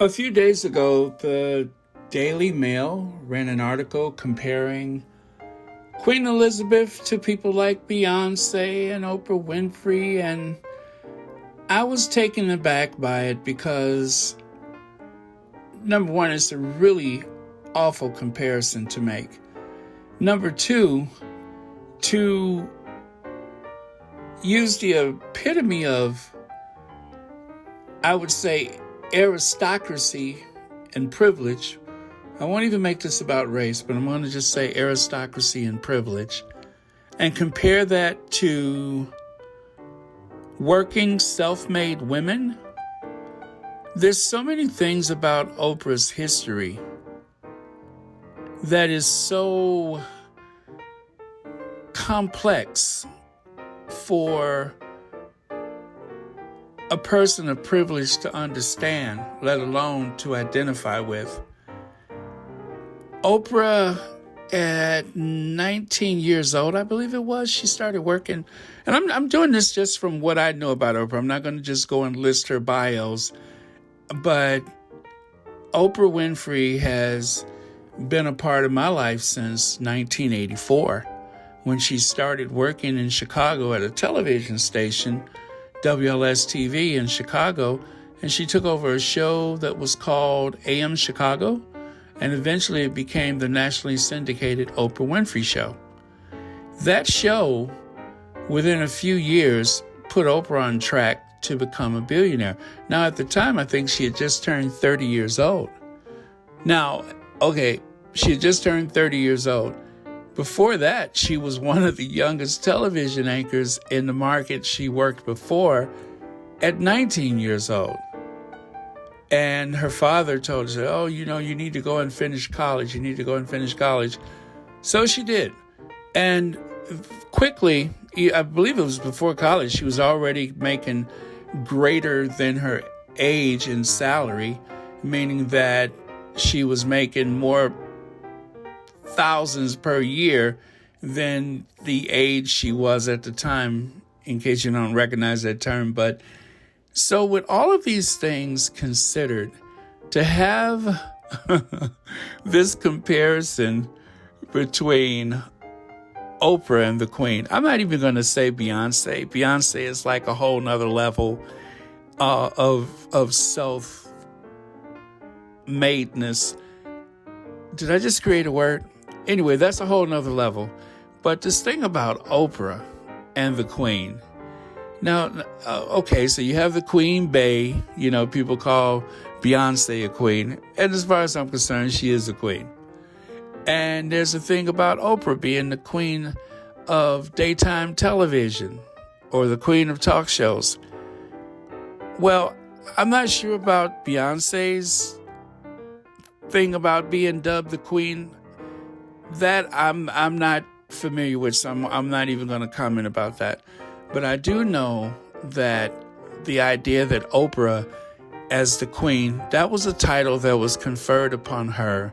A few days ago, the Daily Mail ran an article comparing Queen Elizabeth to people like Beyoncé and Oprah Winfrey, and I was taken aback by it because, number one, it's a really awful comparison to make. Number two, to use the epitome of, I would say, aristocracy and privilege. I won't even make this about race, but I'm going to just say aristocracy and privilege, and compare that to working self-made women. There's so many things about Oprah's history that is so complex for a person of privilege to understand, let alone to identify with. Oprah, at 19 years old, I believe it was, she started working. And I'm doing this just from what I know about Oprah. I'm not going to just go and list her bios. But Oprah Winfrey has been a part of my life since 1984, when she started working in Chicago at a television station, WLS-TV in Chicago, and she took over a show that was called AM Chicago, and eventually it became the nationally syndicated Oprah Winfrey Show. That show, within a few years, put Oprah on track to become a billionaire. Now, at the time, I think she had just turned 30 years old. Now, okay, she had just turned 30 years old. Before that, she was one of the youngest television anchors in the market she worked before at 19 years old. And her father told her, oh, you need to go and finish college. You need to go and finish college. So she did. And quickly, I believe it was before college, she was already making greater than her age in salary, meaning that she was making more thousands per year than the age she was at the time, in case you don't recognize that term. But so with all of these things considered, to have this comparison between Oprah and the Queen, I'm not even going to say Beyonce. Beyonce is like a whole nother level of self-madeness. Did I just create a word? Anyway, that's a whole nother level. But this thing about Oprah and the Queen. Now, okay, so you have the Queen Bey. People call Beyonce a queen. And as far as I'm concerned, she is a queen. And there's a thing about Oprah being the queen of daytime television, or the queen of talk shows. Well, I'm not sure about Beyonce's thing about being dubbed the queen. That I'm not familiar with, so I'm not even going to comment about that. But I do know that the idea that Oprah as the queen, that was a title that was conferred upon her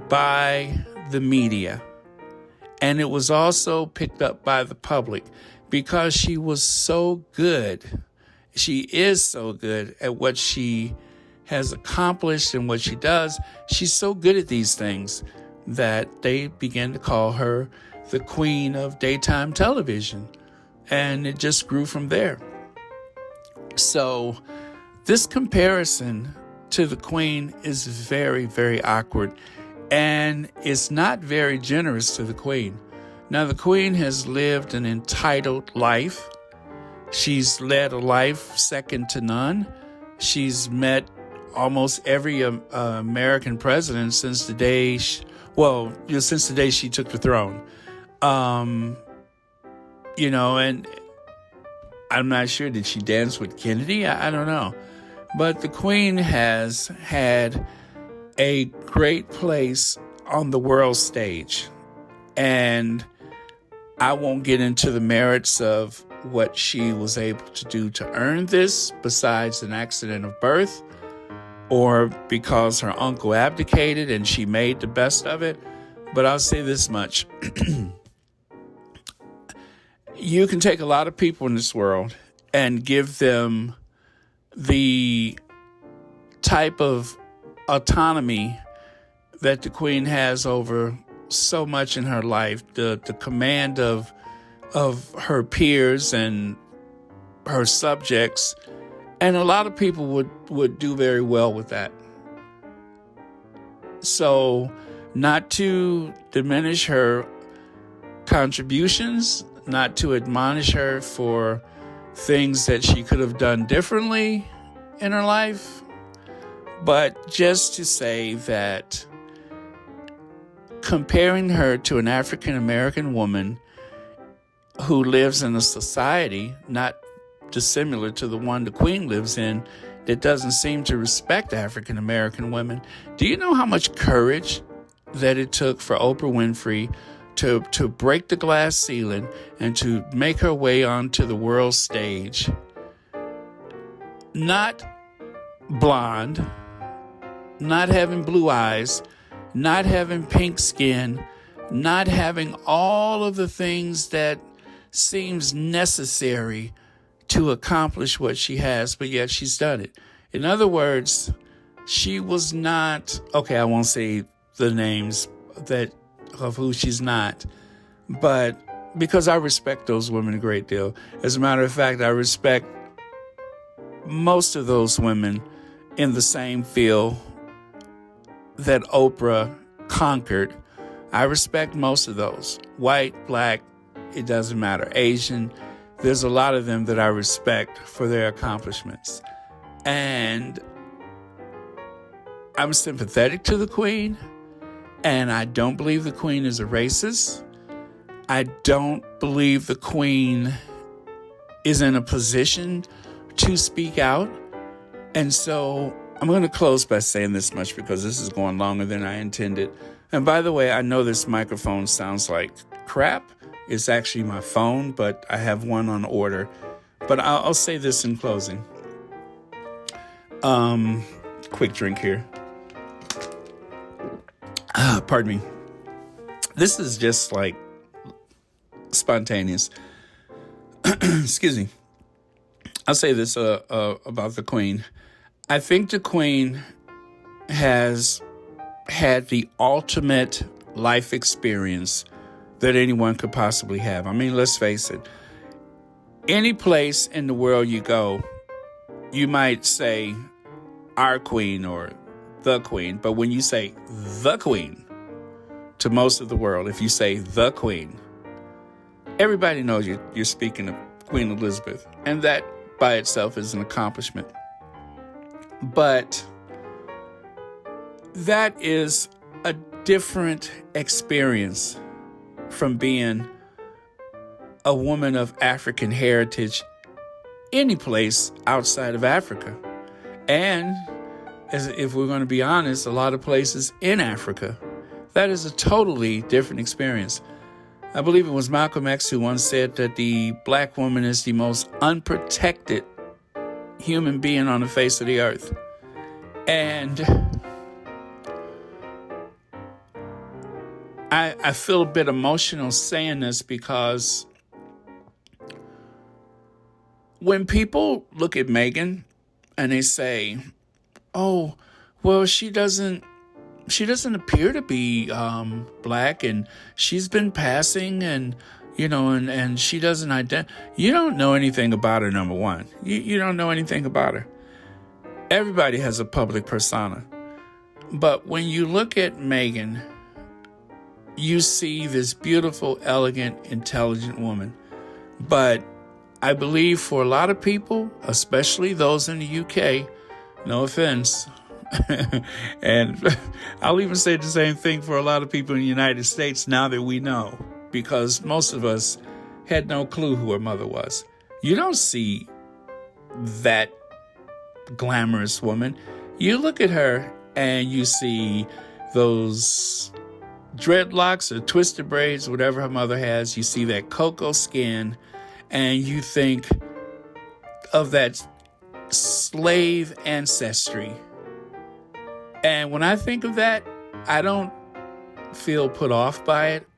by the media. And it was also picked up by the public because she was so good. She is so good at what she has accomplished and what she does. She's so good at these things that they began to call her the queen of daytime television. And it just grew from there. So this comparison to the Queen is very, very awkward. And it's not very generous to the Queen. Now, the Queen has lived an entitled life. She's led a life second to none. She's met almost every American president since the day since the day she took the throne. And I'm not sure, did she dance with Kennedy? I don't know. But the Queen has had a great place on the world stage. And I won't get into the merits of what she was able to do to earn this, besides an accident of birth, or because her uncle abdicated and she made the best of it. But I'll say this much. You can take a lot of people in this world and give them the type of autonomy that the Queen has over so much in her life, the command of her peers and her subjects, and a lot of people would do very well with that. So, not to diminish her contributions, not to admonish her for things that she could have done differently in her life, but just to say that comparing her to an African American woman who lives in a society not dissimilar to the one the Queen lives in, that doesn't seem to respect African American women. Do you know how much courage that it took for Oprah Winfrey to break the glass ceiling and to make her way onto the world stage? Not blonde, not having blue eyes, not having pink skin, not having all of the things that seems necessary to accomplish what she has, but yet she's done it. In other words, she was not, okay, I won't say the names of who she's not, but because I respect those women a great deal. As a matter of fact, I respect most of those women in the same field that Oprah conquered. I respect most of those. White, black, it doesn't matter. Asian, there's a lot of them that I respect for their accomplishments. And I'm sympathetic to the Queen, and I don't believe the Queen is a racist. I don't believe the Queen is in a position to speak out. And so I'm going to close by saying this much because this is going longer than I intended. And by the way, I know this microphone sounds like crap. It's actually my phone, but I have one on order. But I'll say this in closing. Quick drink here. Pardon me. This is just like spontaneous. Excuse me. I'll say this about the Queen. I think the Queen has had the ultimate life experience that anyone could possibly have. I mean, let's face it. Any place in the world you go, you might say our Queen or the Queen. But when you say the Queen to most of the world, if you say the Queen, everybody knows you're speaking of Queen Elizabeth. And that by itself is an accomplishment. But that is a different experience from being a woman of African heritage any place outside of Africa. And if we're going to be honest, a lot of places in Africa. That is a totally different experience. I believe it was Malcolm X who once said that the black woman is the most unprotected human being on the face of the earth. And I feel a bit emotional saying this because when people look at Meghan and they say, oh, well, she doesn't appear to be black, and she's been passing, and and she doesn't you don't know anything about her. Number one, you don't know anything about her. Everybody has a public persona, but when you look at Meghan, you see this beautiful, elegant, intelligent woman. But I believe for a lot of people, especially those in the UK, no offense, and I'll even say the same thing for a lot of people in the United States now that we know, because most of us had no clue who her mother was. You don't see that glamorous woman. You look at her and you see those dreadlocks or twisted braids, whatever her mother has. You see that cocoa skin, and you think of that slave ancestry. And when I think of that, I don't feel put off by it.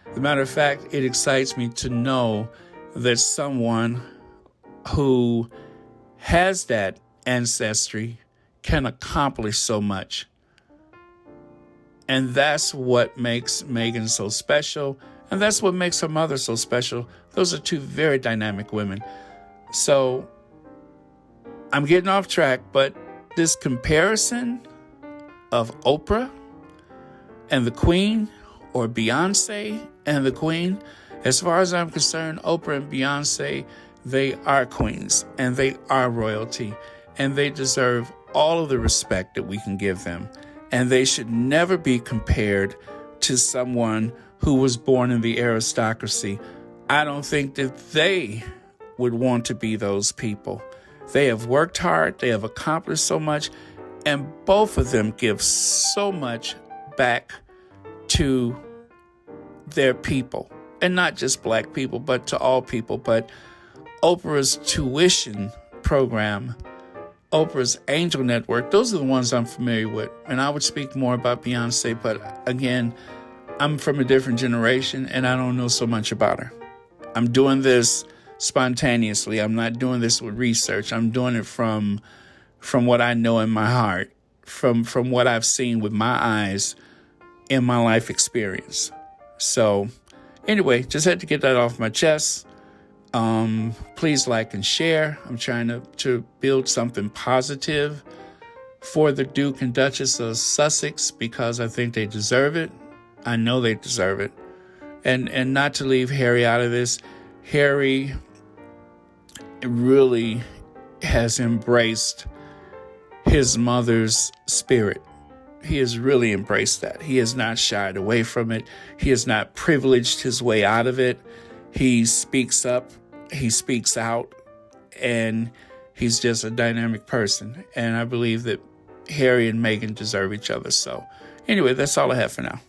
As a matter of fact, it excites me to know that someone who has that ancestry can accomplish so much. And that's what makes Meghan so special. And that's what makes her mother so special. Those are two very dynamic women. So I'm getting off track, but this comparison of Oprah and the Queen, or Beyonce and the Queen, as far as I'm concerned, Oprah and Beyonce, they are queens and they are royalty, and they deserve all of the respect that we can give them. And they should never be compared to someone who was born in the aristocracy. I don't think that they would want to be those people. They have worked hard, they have accomplished so much, and both of them give so much back to their people. And not just Black people, but to all people. But Oprah's tuition program, Oprah's Angel Network, those are the ones I'm familiar with. And I would speak more about Beyonce, but again, I'm from a different generation and I don't know so much about her. I'm doing this spontaneously. I'm not doing this with research. I'm doing it from what I know in my heart, from what I've seen with my eyes in my life experience. So anyway, just had to get that off my chest. Please like and share. I'm trying to build something positive for the Duke and Duchess of Sussex because I think they deserve it. I know they deserve it. And not to leave Harry out of this. Harry really has embraced his mother's spirit. He has really embraced that. He has not shied away from it. He has not privileged his way out of it. He speaks up, he speaks out, and he's just a dynamic person. And I believe that Harry and Meghan deserve each other. So anyway, that's all I have for now.